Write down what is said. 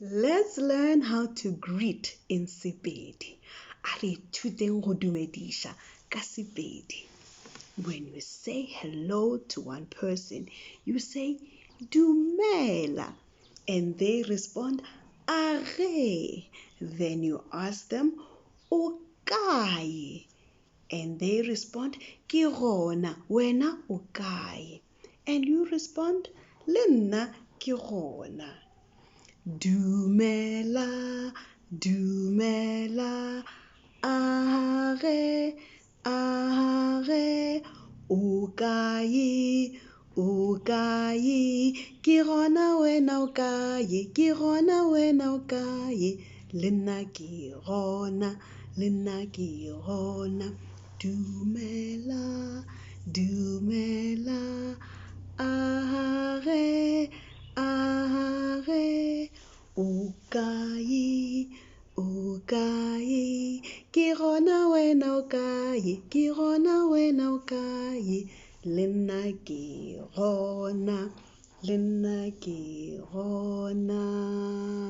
Let's learn how to greet in Sepedi. A re ithuteng go dumedisha ka Sepedi. When you say hello to one person, you say dumela, and they respond age. Then you ask them o kae, and they respond ke gona, wena o kae, and you respond le nna ke gona. Dumela, dumela, age, age, o kae, o kae, ke gona wena o kae, ke gona wena o kae, le nna ke gona, le nna ke gona. Dumela, dumela, age, age, o kae, o kae, ke gona wena o kae, ke gona wena o kae, le nna ke gona, le nna ke gona.